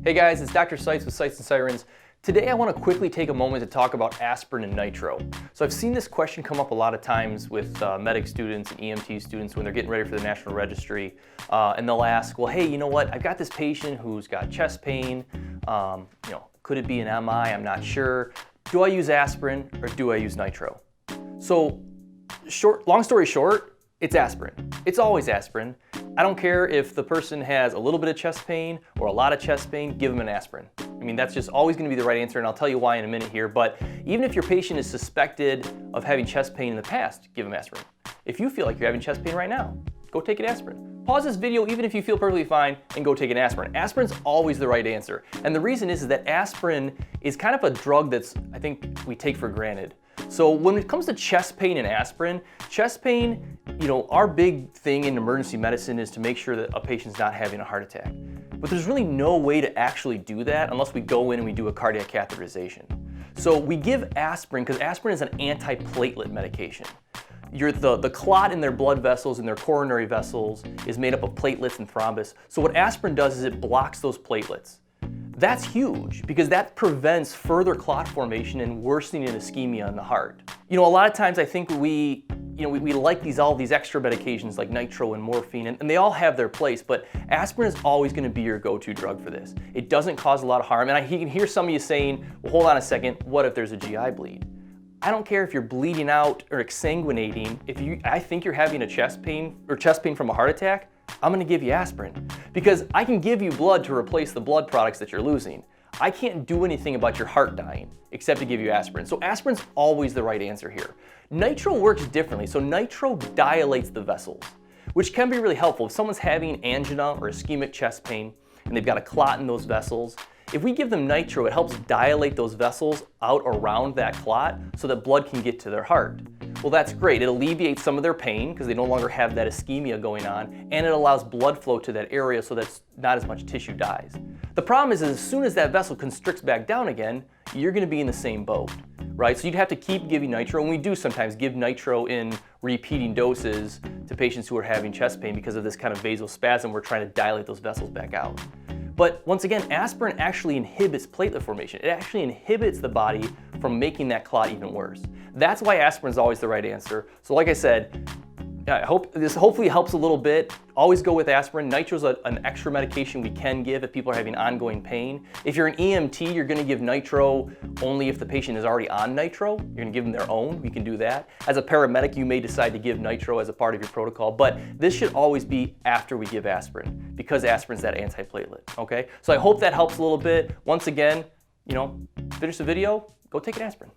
Hey guys, it's Dr. Seitz with Sights and Sirens. Today I want to quickly take a moment to talk about aspirin and nitro. So I've seen this question come up a lot of times with medic students and EMT students when they're getting ready for the National Registry. And they'll ask, well, hey, you know what? I've got this patient who's got chest pain. Could it be an MI? I'm not sure. Do I use aspirin or do I use nitro? So long story short, it's aspirin. It's always aspirin. I don't care if the person has a little bit of chest pain or a lot of chest pain, give them an aspirin. I mean, that's just always going to be the right answer, and I'll tell you why in a minute here. But even if your patient is suspected of having chest pain in the past, give them aspirin. If you feel like you're having chest pain right now, go take an aspirin. Pause this video even if you feel perfectly fine and go take an aspirin. Aspirin's always the right answer. And the reason is that aspirin is kind of a drug that's, I think, we take for granted. So when it comes to chest pain and aspirin, chest pain, our big thing in emergency medicine is to make sure that a patient's not having a heart attack. But there's really no way to actually do that unless we go in and we do a cardiac catheterization. So we give aspirin because aspirin is an antiplatelet medication. The clot in their blood vessels, in their coronary vessels, is made up of platelets and thrombus. So what aspirin does is it blocks those platelets. That's huge because that prevents further clot formation and worsening in ischemia in the heart. A lot of times I think we like all these extra medications like nitro and morphine, and they all have their place, but aspirin is always going to be your go-to drug for this. It doesn't cause a lot of harm, and I can hear some of you saying, well, hold on a second, what if there's a GI bleed? I don't care if you're bleeding out or exsanguinating. I think you're having a chest pain from a heart attack, I'm going to give you aspirin because I can give you blood to replace the blood products that you're losing. I can't do anything about your heart dying except to give you aspirin. So aspirin's always the right answer here. Nitro works differently. So nitro dilates the vessels, which can be really helpful. If someone's having angina or ischemic chest pain and they've got a clot in those vessels, if we give them nitro, it helps dilate those vessels out around that clot so that blood can get to their heart. Well, that's great. It alleviates some of their pain because they no longer have that ischemia going on, and it allows blood flow to that area so that not as much tissue dies. The problem is as soon as that vessel constricts back down again, you're going to be in the same boat, right? So you'd have to keep giving nitro, and we do sometimes give nitro in repeating doses to patients who are having chest pain because of this kind of vasospasm. We're trying to dilate those vessels back out. But once again, aspirin actually inhibits platelet formation. It actually inhibits the body from making that clot even worse. That's why aspirin is always the right answer. So like I said, I hope this hopefully helps a little bit. Always go with aspirin. Nitro is an extra medication we can give if people are having ongoing pain. If you're an EMT, you're going to give nitro only if the patient is already on nitro. You're going to give them their own. We can do that. As a paramedic, you may decide to give nitro as a part of your protocol, but this should always be after we give aspirin because aspirin is that antiplatelet. Okay? So I hope that helps a little bit. Once again, finish the video, go take an aspirin.